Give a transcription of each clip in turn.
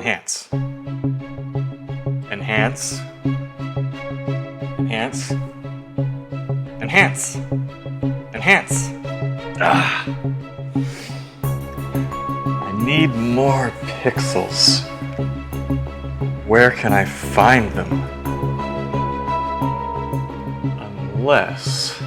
enhance. Enhance. Enhance. Enhance. Enhance. Ah. I need more pixels. Where can I find them? Unless...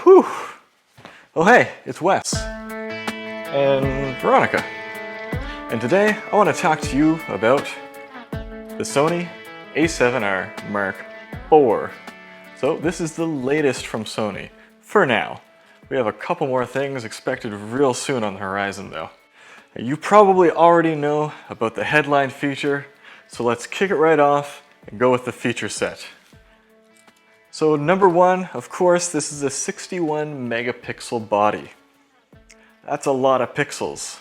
Whew. Oh hey, it's Wes and Veronica, and today I want to talk to you about the Sony a7R Mark IV. So this is the latest from Sony, for now. We have a couple more things expected real soon on the horizon though. You probably already know about the headline feature, so let's kick it right off and go with the feature set. So number one, of course, this is a 61 megapixel body. That's a lot of pixels.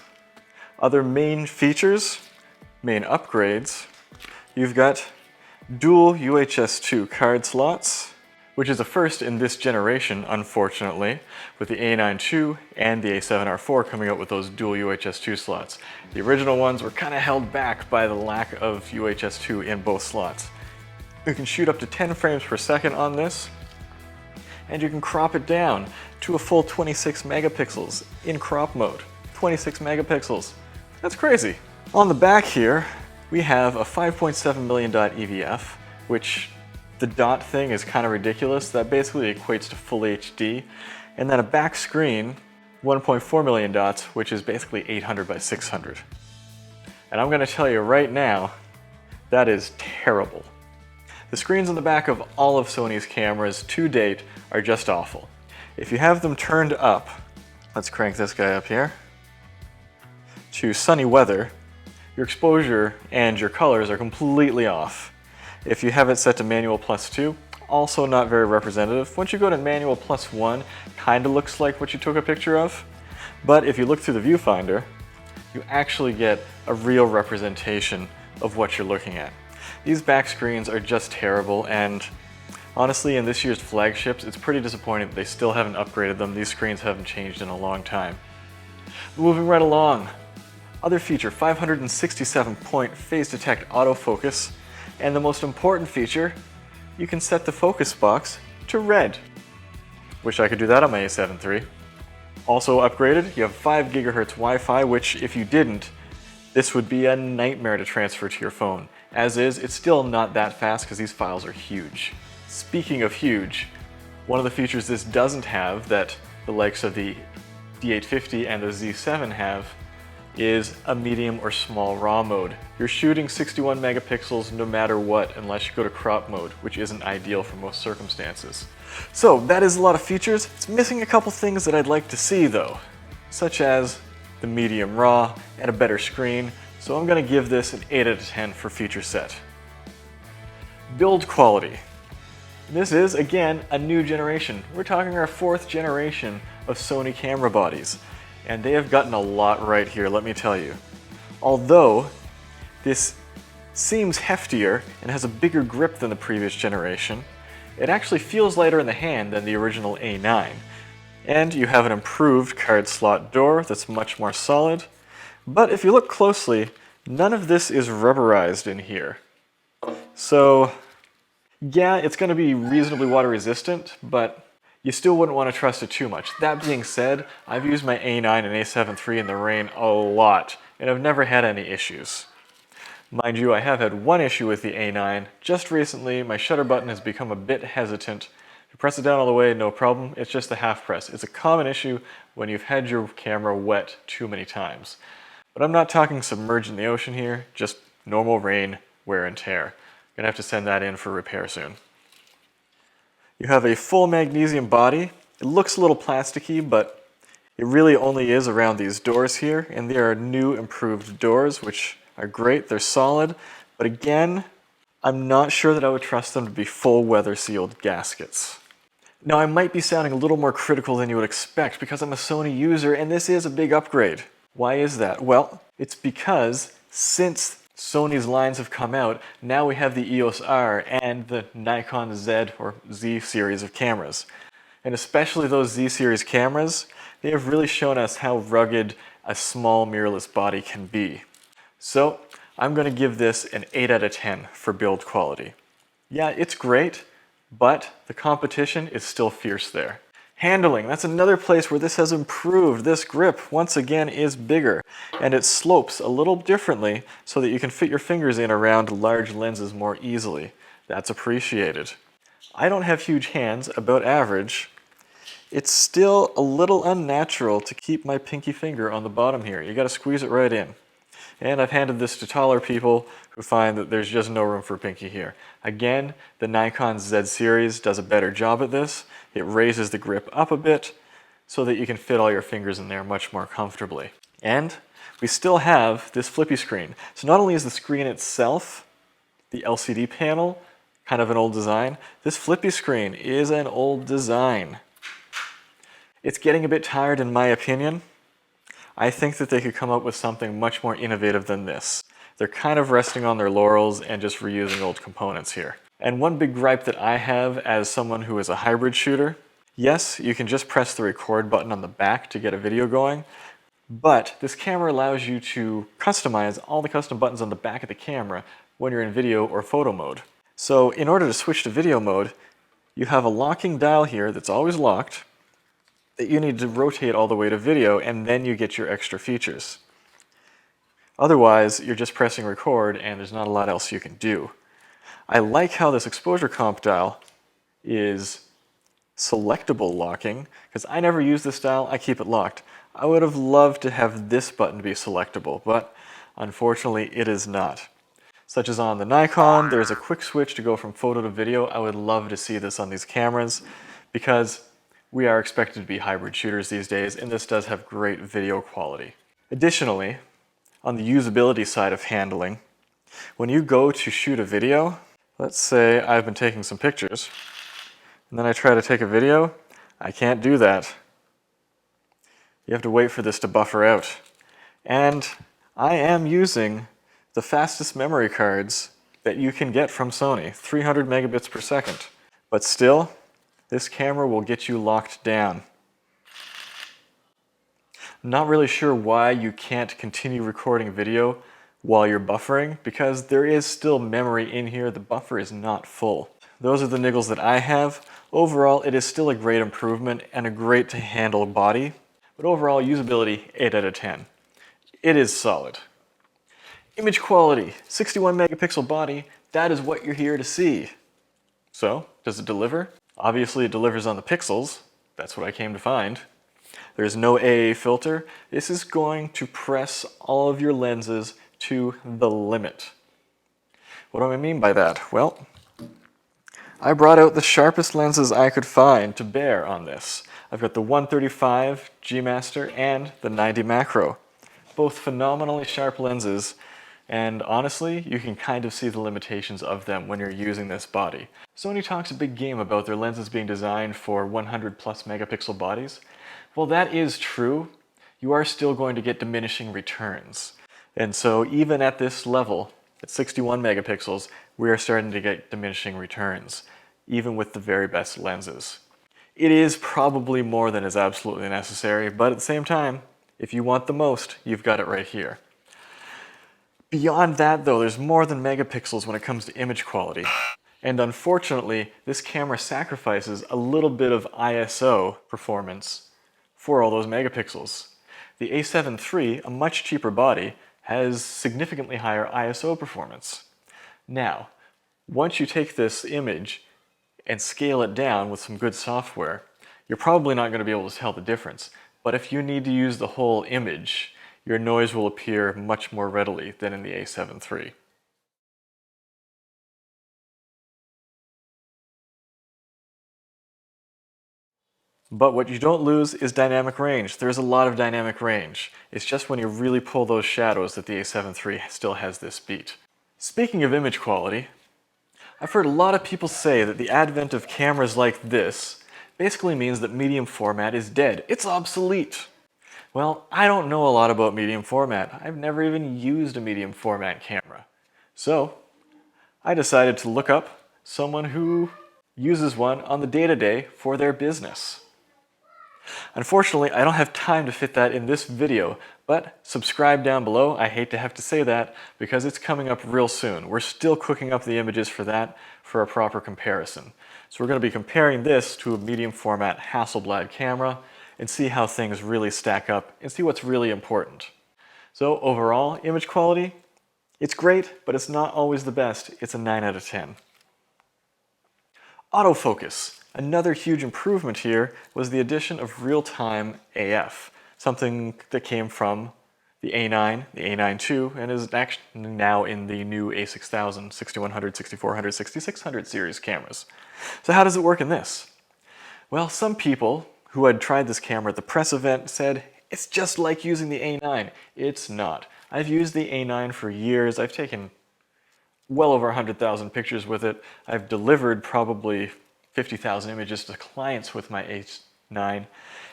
Other main features, main upgrades, you've got dual UHS 2 card slots, which is a first in this generation, unfortunately, with the A9 II and the a7R IV coming out with those dual UHS 2 slots. The original ones were kind of held back by the lack of UHS 2 in both slots. You can shoot up to 10 frames per second on this, and you can crop it down to a full 26 megapixels in crop mode. 26 megapixels. That's crazy. On the back here, we have a 5.7 million dot EVF, which the dot thing is kind of ridiculous. That basically equates to full HD. And then a back screen, 1.4 million dots, which is basically 800 by 600. And I'm gonna tell you right now, that is terrible. The screens on the back of all of Sony's cameras to date are just awful. If you have them turned up, let's crank this guy up here, to sunny weather, your exposure and your colors are completely off. If you have it set to manual +2, also not very representative. Once you go to manual +1, kind of looks like what you took a picture of. But if you look through the viewfinder, you actually get a real representation of what you're looking at. These back screens are just terrible, and honestly in this year's flagships it's pretty disappointing that they still haven't upgraded them. These screens haven't changed in a long time. Moving right along, other feature, 567 point phase detect autofocus, and the most important feature, you can set the focus box to red. Wish I could do that on my a7 III. Also upgraded, you have 5 GHz Wi-Fi, which if you didn't, this would be a nightmare to transfer to your phone. As is, it's still not that fast because these files are huge. Speaking of huge, one of the features this doesn't have that the likes of the D850 and the Z7 have is a medium or small RAW mode. You're shooting 61 megapixels no matter what unless you go to crop mode, which isn't ideal for most circumstances. So that is a lot of features. It's missing a couple things that I'd like to see though, such as the medium RAW and a better screen. So I'm going to give this an 8 out of 10 for feature set. Build quality. This is, again, a new generation. We're talking our 4th generation of Sony camera bodies, and they have gotten a lot right here, let me tell you. Although this seems heftier and has a bigger grip than the previous generation, it actually feels lighter in the hand than the original A9. And you have an improved card slot door that's much more solid. But if you look closely, none of this is rubberized in here. So Yeah, it's going to be reasonably water resistant, but you still wouldn't want to trust it too much. That being said, I've used my A9 and a7 III in the rain a lot, and I've never had any issues. Mind you, I have had one issue with the A9. Just recently, my shutter button has become a bit hesitant. If you press it down all the way, no problem. It's just the half press. It's a common issue when you've had your camera wet too many times. But I'm not talking submerged in the ocean here, just normal rain, wear and tear. Gonna have to send that in for repair soon. You have a full magnesium body. It looks a little plasticky, but it really only is around these doors here, and they are new improved doors, which are great. They're solid, but again, I'm not sure that I would trust them to be full weather sealed gaskets. Now, I might be sounding a little more critical than you would expect because I'm a Sony user and this is a big upgrade. Why is that? Well, it's because since Sony's lines have come out, now we have the EOS R and the Nikon Z or Z series of cameras. And especially those Z series cameras, they have really shown us how rugged a small mirrorless body can be. So I'm going to give this an 8 out of 10 for build quality. Yeah, it's great, but the competition is still fierce there. Handling, that's another place where this has improved. This grip, once again, is bigger, and it slopes a little differently so that you can fit your fingers in around large lenses more easily. That's appreciated. I don't have huge hands, about average. It's still a little unnatural to keep my pinky finger on the bottom here. You gotta squeeze it right in. And I've handed this to taller people who find that there's just no room for pinky here. Again, the Nikon Z series does a better job at this. It raises the grip up a bit so that you can fit all your fingers in there much more comfortably. And we still have this flippy screen. So not only is the screen itself, the LCD panel, kind of an old design, this flippy screen is an old design. It's getting a bit tired in my opinion. I think that they could come up with something much more innovative than this. They're kind of resting on their laurels and just reusing old components here. And one big gripe that I have as someone who is a hybrid shooter, yes, you can just press the record button on the back to get a video going, but this camera allows you to customize all the custom buttons on the back of the camera when you're in video or photo mode. So in order to switch to video mode, you have a locking dial here that's always locked, that you need to rotate all the way to video, and then you get your extra features. Otherwise, you're just pressing record and there's not a lot else you can do. I like how this exposure comp dial is selectable locking, because I never use this dial, I keep it locked. I would have loved to have this button be selectable, but unfortunately it is not. Such as on the Nikon, there's a quick switch to go from photo to video. I would love to see this on these cameras, because we are expected to be hybrid shooters these days, and this does have great video quality. Additionally, on the usability side of handling, when you go to shoot a video, let's say I've been taking some pictures, and then I try to take a video, I can't do that. You have to wait for this to buffer out. And I am using the fastest memory cards that you can get from Sony, 300 megabits per second. But still, this camera will get you locked down. I'm not really sure why you can't continue recording video while you're buffering, because there is still memory in here. The buffer is not full. Those are the niggles that I have. Overall, it is still a great improvement and a great to handle body, but overall usability, 8 out of 10. It is solid. Image quality, 61 megapixel body, that is what you're here to see. So, does it deliver? Obviously it delivers on the pixels, that's what I came to find. There's no AA filter. This is going to press all of your lenses to the limit. What do I mean by that? Well, I brought out the sharpest lenses I could find to bear on this. I've got the 135 G Master and the 90 Macro. Both phenomenally sharp lenses, and honestly, you can kind of see the limitations of them when you're using this body. Sony talks a big game about their lenses being designed for 100 plus megapixel bodies. Well, that is true. You are still going to get diminishing returns. And so even at this level, at 61 megapixels, we are starting to get diminishing returns, even with the very best lenses. It is probably more than is absolutely necessary, but at the same time, if you want the most, you've got it right here. Beyond that though, there's more than megapixels when it comes to image quality. And unfortunately, this camera sacrifices a little bit of ISO performance for all those megapixels. The a7 III, a much cheaper body, has significantly higher ISO performance. Now, once you take this image and scale it down with some good software, you're probably not going to be able to tell the difference. But if you need to use the whole image, your noise will appear much more readily than in the a7 III. But what you don't lose is dynamic range. There's a lot of dynamic range. It's just when you really pull those shadows that the a7 III still has this beat. Speaking of image quality, I've heard a lot of people say that the advent of cameras like this basically means that medium format is dead. It's obsolete. Well, I don't know a lot about medium format. I've never even used a medium format camera. So, I decided to look up someone who uses one on the day-to-day for their business. Unfortunately, I don't have time to fit that in this video, but subscribe down below. I hate to have to say that because it's coming up real soon. We're still cooking up the images for that for a proper comparison. So we're going to be comparing this to a medium format Hasselblad camera and see how things really stack up and see what's really important. So overall, image quality, it's great, but it's not always the best. It's a 9 out of 10. Autofocus. Another huge improvement here was the addition of real-time AF, something that came from the A9, the A9 II, and is actually now in the new A6000, 6100, 6400, 6600 series cameras. So how does it work in this? Well, some people who had tried this camera at the press event said, it's just like using the A9. It's not. I've used the A9 for years. I've taken well over 100,000 pictures with it. I've delivered probably 50,000 images to clients with my A9,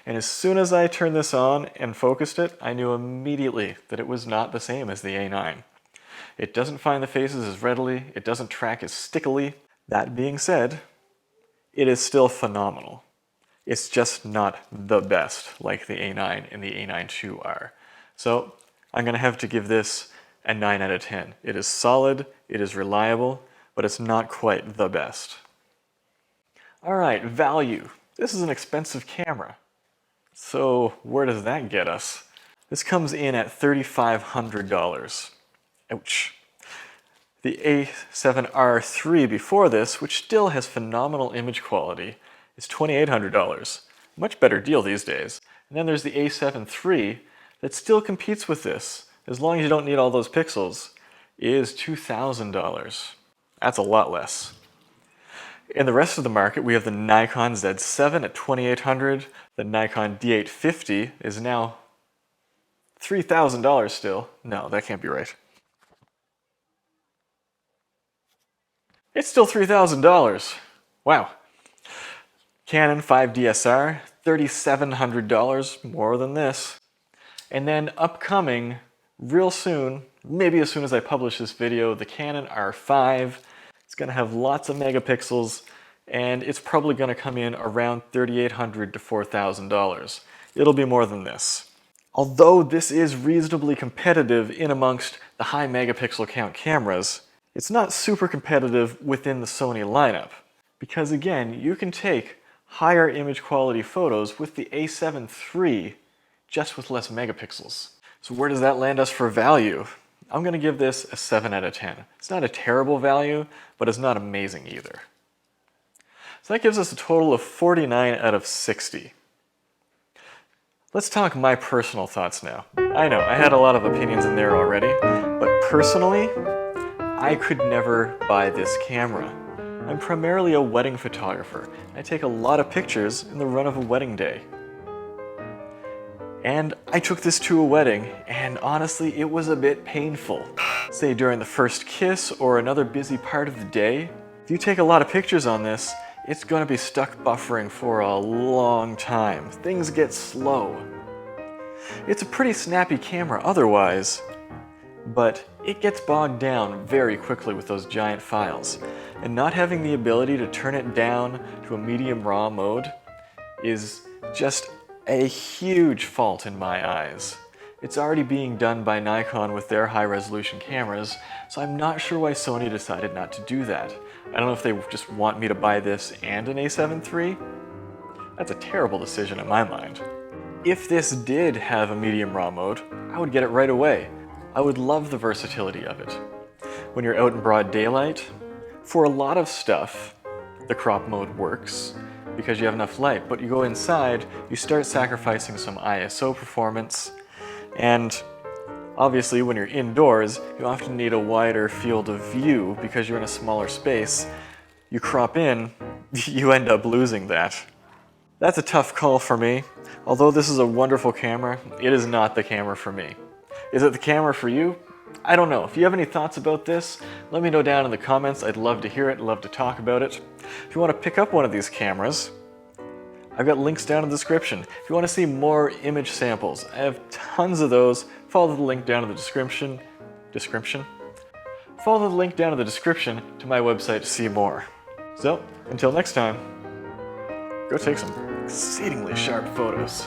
and as soon as I turned this on and focused it, I knew immediately that it was not the same as the A9. It doesn't find the faces as readily, it doesn't track as stickily. That being said, it is still phenomenal. It's just not the best like the A9 and the A9 II are. So I'm going to have to give this a 9 out of 10. It is solid, it is reliable, but it's not quite the best. Alright, value. This is an expensive camera. So where does that get us? This comes in at $3,500. Ouch. The a7R III before this, which still has phenomenal image quality, is $2,800. Much better deal these days. And then there's the a7 III that still competes with this, as long as you don't need all those pixels, is $2,000. That's a lot less. In the rest of the market, we have the Nikon Z7 at $2,800. The Nikon D850 is now $3,000 still. No, that can't be right. It's still $3,000. Wow. Canon 5DSR, $3,700, more than this. And then upcoming, real soon, maybe as soon as I publish this video, the Canon R5. It's going to have lots of megapixels, and it's probably going to come in around $3,800 to $4,000. It'll be more than this. Although this is reasonably competitive in amongst the high megapixel count cameras, it's not super competitive within the Sony lineup. Because again, you can take higher image quality photos with the a7 III just with less megapixels. So where does that land us for value? I'm going to give this a 7 out of 10. It's not a terrible value, but it's not amazing either. So that gives us a total of 49 out of 60. Let's talk my personal thoughts now. I know, I had a lot of opinions in there already, but personally, I could never buy this camera. I'm primarily a wedding photographer. I take a lot of pictures in the run of a wedding day. And I took this to a wedding, and honestly, it was a bit painful. Say during the first kiss or another busy part of the day, if you take a lot of pictures on this, it's going to be stuck buffering for a long time. Things get slow. It's a pretty snappy camera otherwise, but it gets bogged down very quickly with those giant files. And not having the ability to turn it down to a medium raw mode is just a huge fault in my eyes. It's already being done by Nikon with their high-resolution cameras, so I'm not sure why Sony decided not to do that. I don't know if they just want me to buy this and an a7 III. That's a terrible decision in my mind. If this did have a medium RAW mode, I would get it right away. I would love the versatility of it. When you're out in broad daylight, for a lot of stuff, the crop mode works because you have enough light, but you go inside, you start sacrificing some ISO performance, and obviously when you're indoors, you often need a wider field of view because you're in a smaller space. You crop in, you end up losing that. That's a tough call for me. Although this is a wonderful camera, it is not the camera for me. Is it the camera for you? I don't know. If you have any thoughts about this, let me know down in the comments. I'd love to hear it, love to talk about it. If you want to pick up one of these cameras, I've got links down in the description. If you want to see more image samples, I have tons of those. Follow the link down in the description. Follow the link down in the description to my website to see more. So, until next time, go take some exceedingly sharp photos.